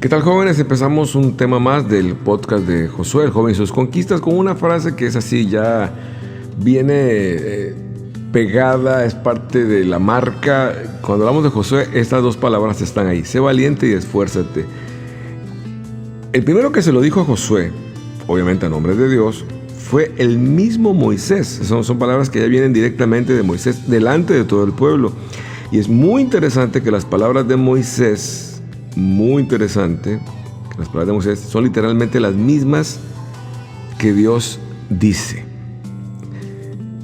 ¿Qué tal, jóvenes? Empezamos un tema más del podcast de Josué, el joven y sus conquistas, con una frase que es así, ya viene pegada, es parte de la marca. Cuando hablamos de Josué, estas dos palabras están ahí: sé valiente y esfuérzate. El primero que se lo dijo a Josué, obviamente a nombre de Dios, fue el mismo Moisés. Son palabras que ya vienen directamente de Moisés delante de todo el pueblo. Y es muy interesante que las palabras de Moisés, son literalmente las mismas que Dios dice.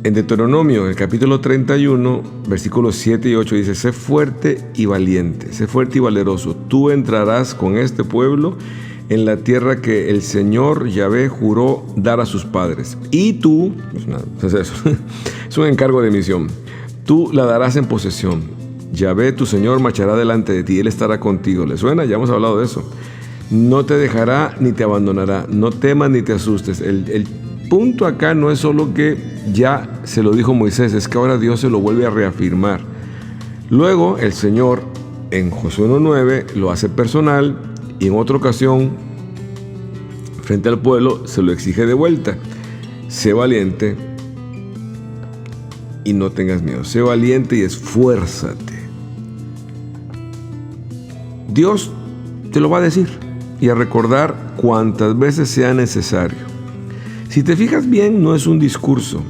En Deuteronomio, en el capítulo 31, versículos 7 y 8 dice: sé fuerte y valiente, sé fuerte y valeroso. Tú entrarás con este pueblo en la tierra que el Señor Yahvé juró dar a sus padres. Y tú, es un encargo de misión, tú la darás en posesión. Yahvé, tu Señor, marchará delante de ti, Él estará contigo. ¿Le suena? Ya hemos hablado de eso. No te dejará ni te abandonará, no temas ni te asustes. El punto acá no es solo que ya se lo dijo Moisés, es que ahora Dios se lo vuelve a reafirmar. Luego el Señor en Josué 1:9 lo hace personal y en otra ocasión frente al pueblo se lo exige de vuelta. Sé valiente y no tengas miedo, sé valiente y esfuérzate. Dios te lo va a decir y a recordar cuantas veces sea necesario. Si te fijas bien, no es un discurso,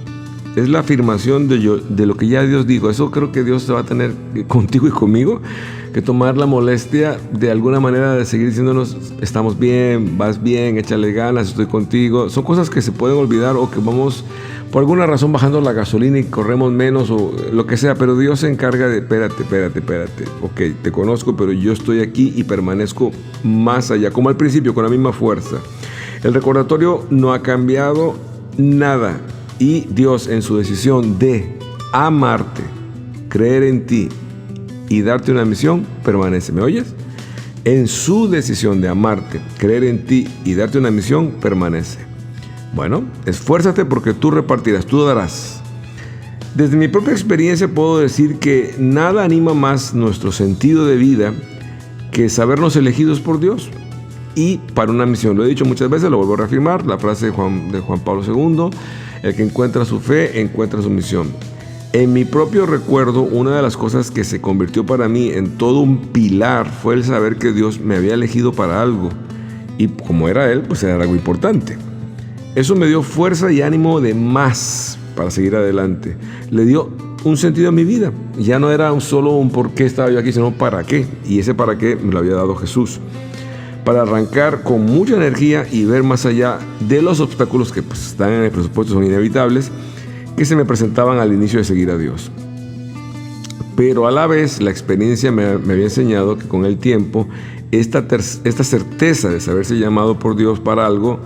es la afirmación de lo que ya Dios dijo. Eso creo que Dios va a tener contigo y conmigo que tomar la molestia de alguna manera de seguir diciéndonos: estamos bien, vas bien, échale ganas, estoy contigo. Son cosas que se pueden olvidar, o que vamos por alguna razón bajando la gasolina y corremos menos o lo que sea, pero Dios se encarga de: espérate. Ok, te conozco, pero yo estoy aquí y permanezco más allá, como al principio, con la misma fuerza. El recordatorio no ha cambiado nada, y Dios, en su decisión de amarte, creer en ti y darte una misión, permanece. ¿Me oyes? En su decisión de amarte, creer en ti y darte una misión, permanece. Bueno, esfuérzate porque tú repartirás, tú darás. Desde mi propia experiencia puedo decir que nada anima más nuestro sentido de vida que sabernos elegidos por Dios y para una misión. Lo he dicho muchas veces, lo vuelvo a reafirmar, la frase de Juan Pablo II: el que encuentra su fe, encuentra su misión. En mi propio recuerdo, una de las cosas que se convirtió para mí en todo un pilar fue el saber que Dios me había elegido para algo. Y como era Él, pues era algo importante. Eso me dio fuerza y ánimo de más para seguir adelante. Le dio un sentido a mi vida. Ya no era solo un por qué estaba yo aquí, sino para qué. Y ese para qué me lo había dado Jesús. Para arrancar con mucha energía y ver más allá de los obstáculos que pues están en el presupuesto, son inevitables, que se me presentaban al inicio de seguir a Dios. Pero a la vez la experiencia me había enseñado que con el tiempo esta certeza de saberse llamado por Dios para algo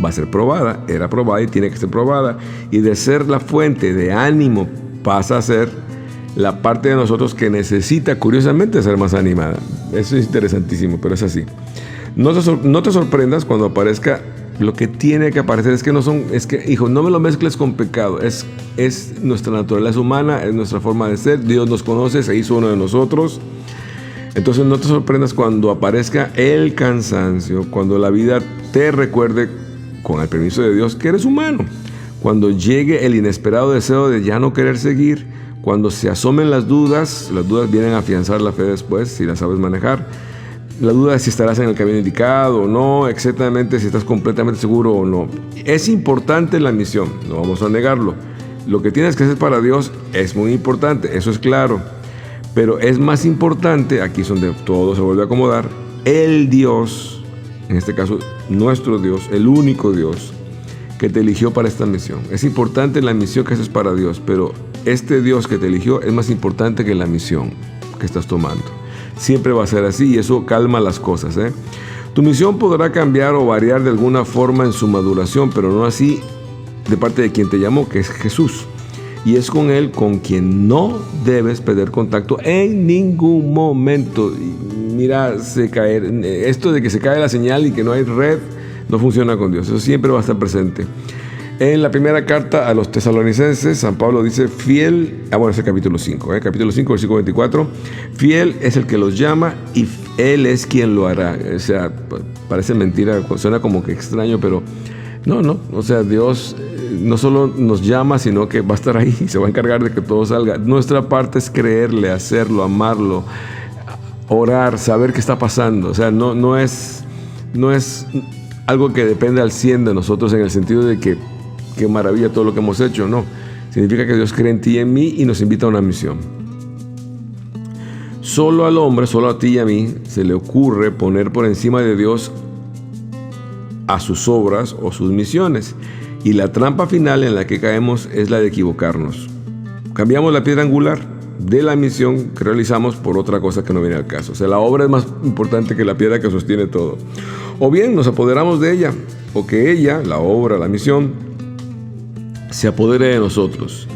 va a ser probada, era probada y tiene que ser probada, y de ser la fuente de ánimo pasa a ser la parte de nosotros que necesita curiosamente ser más animada. Eso es interesantísimo, pero es así. No te sorprendas cuando aparezca lo que tiene que aparecer. Hijo, no me lo mezcles con pecado. Es nuestra naturaleza humana, es nuestra forma de ser. Dios nos conoce, se hizo uno de nosotros. Entonces no te sorprendas cuando aparezca el cansancio, cuando la vida te recuerde, con el permiso de Dios, que eres humano. Cuando llegue el inesperado deseo de ya no querer seguir, cuando se asomen las dudas vienen a afianzar la fe después, si la sabes manejar. La duda de si estarás en el camino indicado o no, exactamente si estás completamente seguro o no. Es importante la misión, no vamos a negarlo. Lo que tienes que hacer para Dios es muy importante, eso es claro. Pero es más importante, aquí es donde todo se vuelve a acomodar, el Dios, en este caso nuestro Dios, el único Dios que te eligió para esta misión. Es importante la misión que haces para Dios, pero este Dios que te eligió es más importante que la misión que estás tomando. Siempre va a ser así y eso calma las cosas, ¿eh? Tu misión podrá cambiar o variar de alguna forma en su maduración, pero no así de parte de quien te llamó, que es Jesús. Y es con Él con quien no debes perder contacto en ningún momento. Mira, esto de que se cae la señal y que no hay red, no funciona con Dios. Eso siempre va a estar presente. En la primera carta a los tesalonicenses, San Pablo dice, fiel, es el capítulo 5, capítulo 5, versículo 24, fiel es el que los llama y Él es quien lo hará. O sea, parece mentira, suena como que extraño, pero no, o sea, Dios no solo nos llama, sino que va a estar ahí y se va a encargar de que todo salga. Nuestra parte es creerle, hacerlo, amarlo, orar, saber qué está pasando. O sea, no es algo que depende al 100 de nosotros en el sentido de que qué maravilla todo lo que hemos hecho, no. Significa que Dios cree en ti y en mí y nos invita a una misión. Solo al hombre, solo a ti y a mí, se le ocurre poner por encima de Dios a sus obras o sus misiones. Y la trampa final en la que caemos es la de equivocarnos. Cambiamos la piedra angular de la misión que realizamos por otra cosa que no viene al caso. O sea, la obra es más importante que la piedra que sostiene todo. O bien nos apoderamos de ella, o que ella, la obra, la misión, se apodere de nosotros.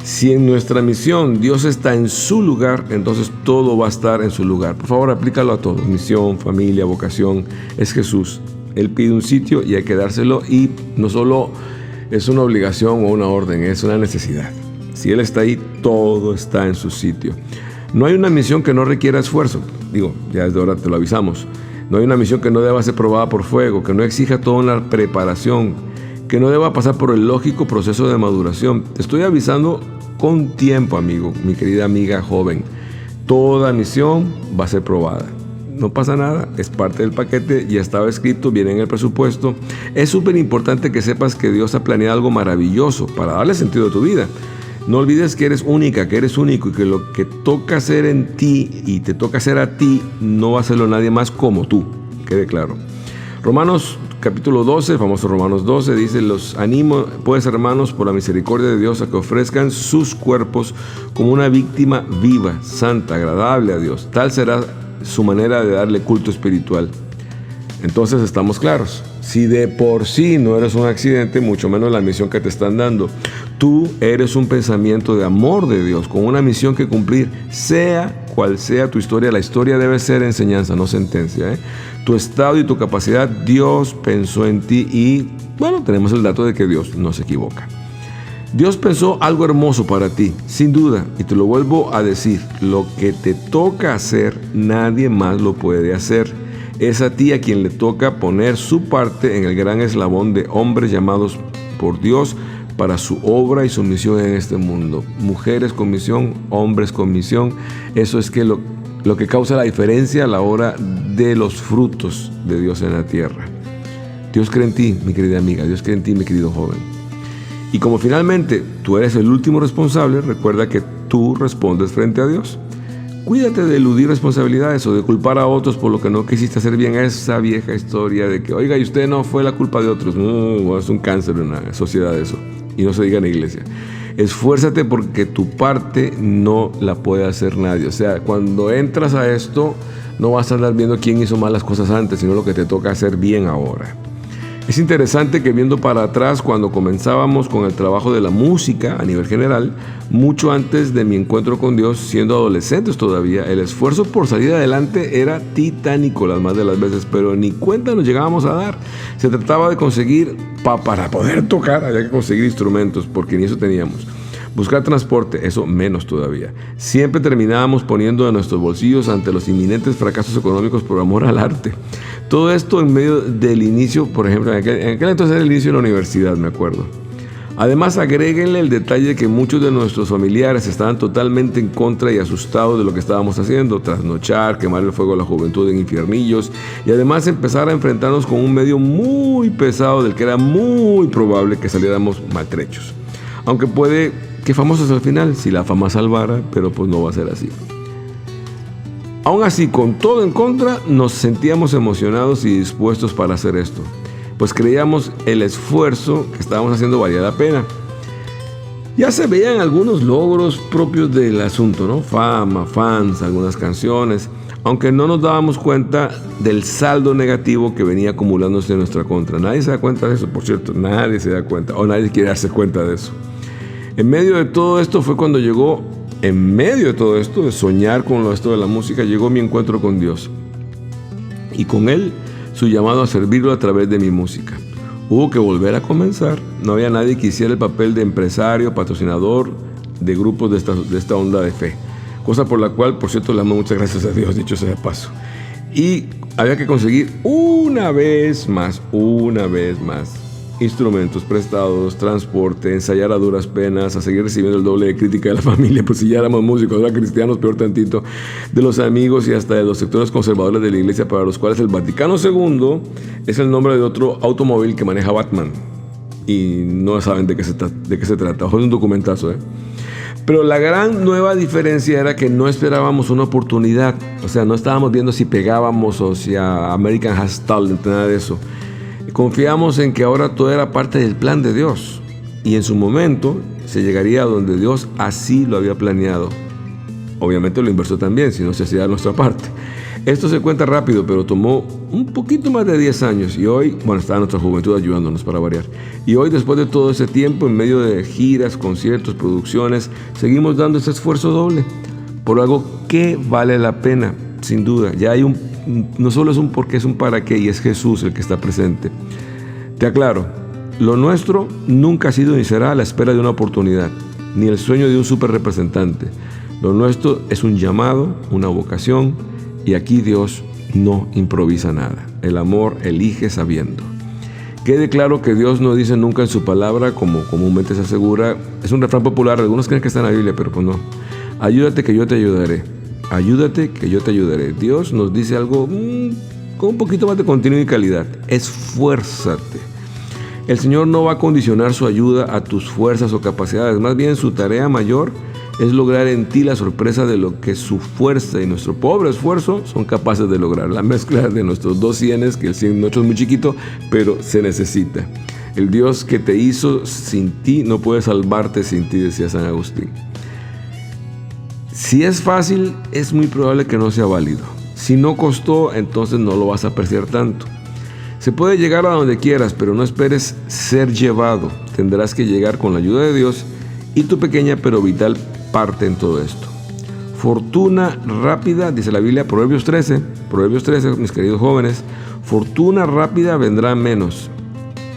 Si en nuestra misión Dios está en su lugar, entonces todo va a estar en su lugar. Por favor, aplícalo a todo. Misión, familia, vocación, es Jesús. Él pide un sitio y hay que dárselo, y no solo es una obligación o una orden, es una necesidad. Si Él está ahí, todo está en su sitio. No hay una misión que no requiera esfuerzo. Ya desde ahora te lo avisamos. No hay una misión que no deba ser probada por fuego, que no exija toda una preparación, que no deba pasar por el lógico proceso de maduración. Te estoy avisando con tiempo, amigo, mi querida amiga joven. Toda misión va a ser probada. No pasa nada, es parte del paquete, ya estaba escrito, viene en el presupuesto. Es súper importante que sepas que Dios ha planeado algo maravilloso para darle sentido a tu vida. No olvides que eres única, que eres único, y que lo que toca hacer en ti y te toca hacer a ti no va a hacerlo nadie más como tú. Quede claro. Romanos capítulo 12, el famoso Romanos 12, dice: los animo, pues, hermanos, por la misericordia de Dios, a que ofrezcan sus cuerpos como una víctima viva, santa, agradable a Dios. Tal será su manera de darle culto espiritual. Entonces estamos claros. Si de por sí no eres un accidente, mucho menos la misión que te están dando. Tú eres un pensamiento de amor de Dios, con una misión que cumplir, sea cual sea tu historia. La historia debe ser enseñanza, no sentencia, Tu estado y tu capacidad, Dios pensó en ti y, tenemos el dato de que Dios no se equivoca. Dios pensó algo hermoso para ti, sin duda, y te lo vuelvo a decir, lo que te toca hacer, nadie más lo puede hacer. Es a ti a quien le toca poner su parte en el gran eslabón de hombres llamados por Dios para su obra y su misión en este mundo. Mujeres con misión, hombres con misión. Eso es que lo que causa la diferencia a la hora de los frutos de Dios en la tierra. Dios cree en ti, mi querida amiga. Dios cree en ti, mi querido joven. Y como finalmente tú eres el último responsable, recuerda que tú respondes frente a Dios. Cuídate de eludir responsabilidades o de culpar a otros por lo que no quisiste hacer bien. Esa vieja historia de que, oiga, y usted no fue la culpa de otros. No, es un cáncer en la sociedad eso. Y no se diga en la iglesia. Esfuérzate porque tu parte no la puede hacer nadie. O sea, cuando entras a esto, no vas a andar viendo quién hizo mal las cosas antes, sino lo que te toca hacer bien ahora. Es interesante que viendo para atrás, cuando comenzábamos con el trabajo de la música a nivel general, mucho antes de mi encuentro con Dios, siendo adolescentes todavía, el esfuerzo por salir adelante era titánico las más de las veces, pero ni cuenta nos llegábamos a dar. Se trataba de conseguir, para poder tocar, había que conseguir instrumentos, porque ni eso teníamos. Buscar transporte, eso menos todavía. Siempre terminábamos poniendo de nuestros bolsillos ante los inminentes fracasos económicos por amor al arte. Todo esto en medio del inicio, por ejemplo, en aquel entonces era el inicio de la universidad, me acuerdo. Además, agréguenle el detalle de que muchos de nuestros familiares estaban totalmente en contra y asustados de lo que estábamos haciendo, trasnochar, quemar el fuego de la juventud en infiernillos, y además empezar a enfrentarnos con un medio muy pesado del que era muy probable que saliéramos maltrechos. Aunque puede que famosos al final, si la fama salvara, pero pues no va a ser así. Aún así, con todo en contra, nos sentíamos emocionados y dispuestos para hacer esto, pues creíamos el esfuerzo que estábamos haciendo valía la pena. Ya se veían algunos logros propios del asunto, ¿no? Fama, fans, algunas canciones, aunque no nos dábamos cuenta del saldo negativo que venía acumulándose en nuestra contra. Nadie se da cuenta de eso, por cierto, nadie se da cuenta, o nadie quiere darse cuenta de eso. En medio de todo esto fue cuando llegó, en medio de todo esto, de soñar con esto de la música, llegó mi encuentro con Dios. Y con Él, su llamado a servirlo a través de mi música. Hubo que volver a comenzar. No había nadie que hiciera el papel de empresario, patrocinador de grupos de esta onda de fe. Cosa por la cual, por cierto, le damos muchas gracias a Dios, dicho sea de paso. Y había que conseguir una vez más, instrumentos prestados, transporte, ensayar a duras penas, a seguir recibiendo el doble de crítica de la familia, pues si ya éramos músicos, ahora cristianos, peor tantito, de los amigos y hasta de los sectores conservadores de la iglesia, para los cuales el Vaticano II es el nombre de otro automóvil que maneja Batman. Y no saben de qué se trata. Ojo, es un documentazo, ¿eh? Pero la gran nueva diferencia era que no esperábamos una oportunidad. O sea, no estábamos viendo si pegábamos o si a American Has Talent, nada de eso. Confiamos en que ahora todo era parte del plan de Dios. Y en su momento se llegaría a donde Dios así lo había planeado. Obviamente lo inversó también, si no se hacía de nuestra parte. Esto se cuenta rápido, pero tomó un poquito más de 10 años. Y hoy, está nuestra juventud ayudándonos para variar. Y hoy, después de todo ese tiempo, en medio de giras, conciertos, producciones, seguimos dando ese esfuerzo doble por algo que vale la pena, sin duda. Ya hay no solo es un por qué, es un para qué, y es Jesús el que está presente. Te aclaro, lo nuestro nunca ha sido ni será la espera de una oportunidad, ni el sueño de un super representante. Lo nuestro es un llamado, una vocación, y aquí Dios no improvisa nada. El amor elige sabiendo. Quede claro que Dios no dice nunca en su palabra, como comúnmente se asegura. Es un refrán popular, algunos creen que está en la Biblia, pero pues no. Ayúdate que yo te ayudaré. Ayúdate que yo te ayudaré. Dios nos dice algo con un poquito más de continuidad y calidad. Esfuérzate. El Señor no va a condicionar su ayuda a tus fuerzas o capacidades. Más bien, su tarea mayor es lograr en ti la sorpresa de lo que su fuerza y nuestro pobre esfuerzo son capaces de lograr. La mezcla de nuestros dos cienes, que el cien nuestro es muy chiquito, pero se necesita. El Dios que te hizo sin ti no puede salvarte sin ti, decía San Agustín. Si es fácil, es muy probable que no sea válido. Si no costó, entonces no lo vas a apreciar tanto. Se puede llegar a donde quieras, pero no esperes ser llevado. Tendrás que llegar con la ayuda de Dios y tu pequeña pero vital parte en todo esto. Fortuna rápida, dice la Biblia, Proverbios 13, mis queridos jóvenes, fortuna rápida vendrá menos,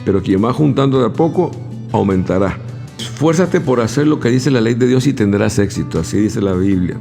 pero quien va juntando de a poco, aumentará. Esfuérzate por hacer lo que dice la ley de Dios y tendrás éxito, así dice la Biblia.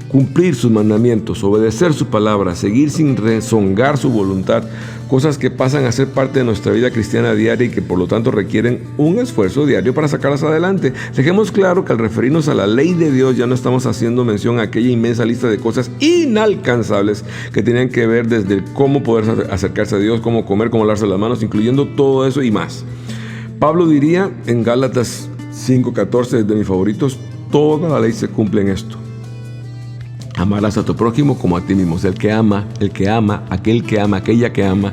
Cumplir sus mandamientos, obedecer su palabra, seguir sin rezongar su voluntad, cosas que pasan a ser parte de nuestra vida cristiana diaria y que por lo tanto requieren un esfuerzo diario para sacarlas adelante. Dejemos claro que al referirnos a la ley de Dios ya no estamos haciendo mención a aquella inmensa lista de cosas inalcanzables que tenían que ver desde el cómo poder acercarse a Dios, cómo comer, cómo lavarse las manos, incluyendo todo eso y más. Pablo diría en Gálatas 5:14, de mis favoritos, toda la ley se cumple en esto. Amarás a tu prójimo como a ti mismo. O sea, el que ama, aquel que ama, aquella que ama,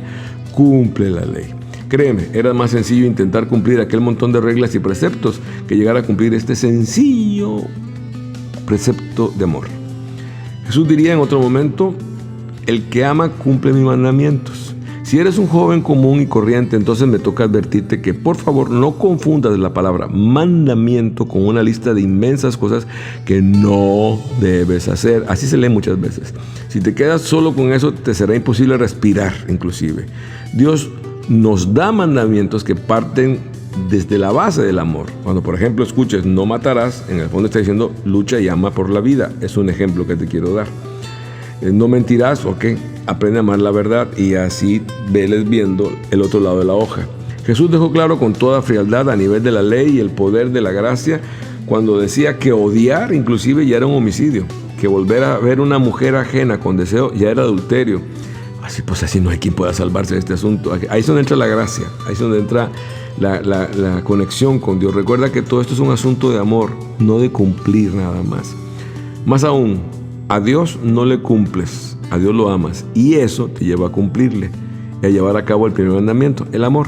cumple la ley. Créeme, era más sencillo intentar cumplir aquel montón de reglas y preceptos que llegar a cumplir este sencillo precepto de amor. Jesús diría en otro momento, el que ama cumple mis mandamientos. Si eres un joven común y corriente, entonces me toca advertirte que por favor no confundas la palabra mandamiento con una lista de inmensas cosas que no debes hacer. Así se lee muchas veces. Si te quedas solo con eso, te será imposible respirar inclusive. Dios nos da mandamientos que parten desde la base del amor. Cuando por ejemplo escuches no matarás, en el fondo está diciendo lucha y ama por la vida. Es un ejemplo que te quiero dar. No mentirás, ok, aprende a amar la verdad y así veles viendo el otro lado de la hoja. Jesús dejó claro con toda frialdad a nivel de la ley y el poder de la gracia cuando decía que odiar inclusive ya era un homicidio, que volver a ver una mujer ajena con deseo ya era adulterio. Así no hay quien pueda salvarse de este asunto. Ahí es donde entra la gracia, ahí es donde entra la conexión con Dios. Recuerda que todo esto es un asunto de amor, no de cumplir nada más. Más aún, a Dios no le cumples, a Dios lo amas y eso te lleva a cumplirle y a llevar a cabo el primer mandamiento, el amor.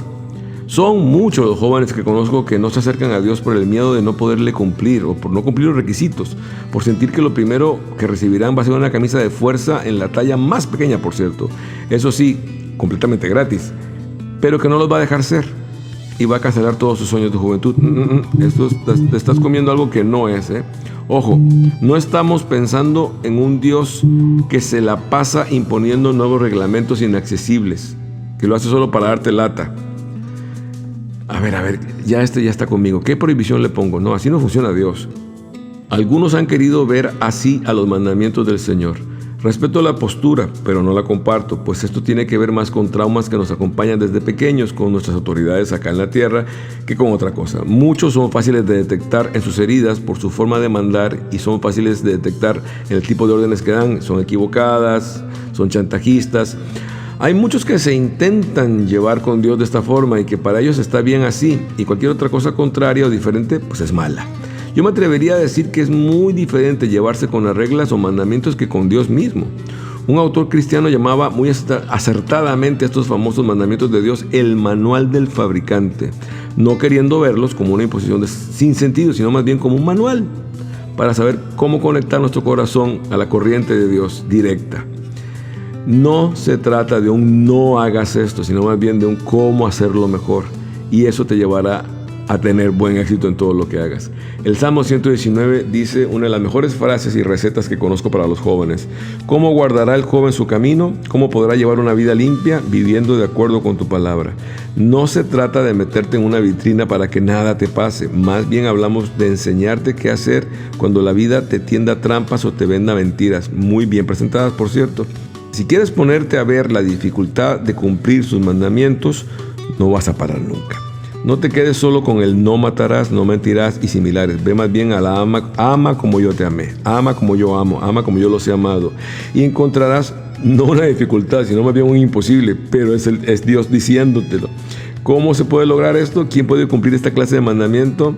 Son muchos los jóvenes que conozco que no se acercan a Dios por el miedo de no poderle cumplir o por no cumplir los requisitos, por sentir que lo primero que recibirán va a ser una camisa de fuerza en la talla más pequeña, por cierto. Eso sí, completamente gratis, pero que no los va a dejar ser y va a cancelar todos sus sueños de juventud. Te estás comiendo algo que no es, Ojo, no estamos pensando en un Dios que se la pasa imponiendo nuevos reglamentos inaccesibles, que lo hace solo para darte lata. A ver, ya está conmigo. ¿Qué prohibición le pongo? No, así no funciona Dios. Algunos han querido ver así a los mandamientos del Señor. Respeto la postura, pero no la comparto, pues esto tiene que ver más con traumas que nos acompañan desde pequeños con nuestras autoridades acá en la tierra que con otra cosa. Muchos son fáciles de detectar en sus heridas por su forma de mandar y son fáciles de detectar en el tipo de órdenes que dan. Son equivocadas, son chantajistas. Hay muchos que se intentan llevar con Dios de esta forma y que para ellos está bien así, y cualquier otra cosa contraria o diferente pues es mala. Yo me atrevería a decir que es muy diferente llevarse con las reglas o mandamientos que con Dios mismo. Un autor cristiano llamaba muy acertadamente a estos famosos mandamientos de Dios el manual del fabricante, no queriendo verlos como una imposición sin sentido, sino más bien como un manual para saber cómo conectar nuestro corazón a la corriente de Dios directa. No se trata de un no hagas esto, sino más bien de un cómo hacerlo mejor, y eso te llevará a tener buen éxito en todo lo que hagas. El Salmo 119 dice una de las mejores frases y recetas que conozco para los jóvenes. ¿Cómo guardará el joven su camino? ¿Cómo podrá llevar una vida limpia? Viviendo de acuerdo con tu palabra. No se trata de meterte en una vitrina para que nada te pase. Más bien hablamos de enseñarte qué hacer cuando la vida te tienda trampas o te venda mentiras. Muy bien presentadas, por cierto. Si quieres ponerte a ver la dificultad de cumplir sus mandamientos, no vas a parar nunca. No te quedes solo con el no matarás, no mentirás y similares. Ve más bien a la ama como yo te amé, ama como yo amo, ama como yo los he amado. Y encontrarás no una dificultad, sino más bien un imposible, pero es Dios diciéndotelo. ¿Cómo se puede lograr esto? ¿Quién puede cumplir esta clase de mandamiento?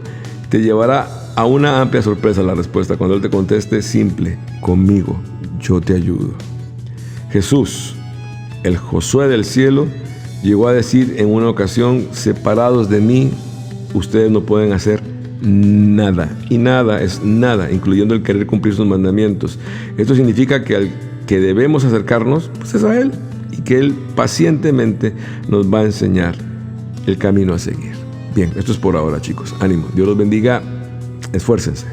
Te llevará a una amplia sorpresa la respuesta cuando Él te conteste simple: conmigo, yo te ayudo. Jesús, el Josué del cielo, llegó a decir en una ocasión: separados de mí, ustedes no pueden hacer nada. Y nada es nada, incluyendo el querer cumplir sus mandamientos. Esto significa que al que debemos acercarnos, pues es a Él, y que Él pacientemente nos va a enseñar el camino a seguir. Bien, esto es por ahora, chicos. Ánimo, Dios los bendiga, esfuércense.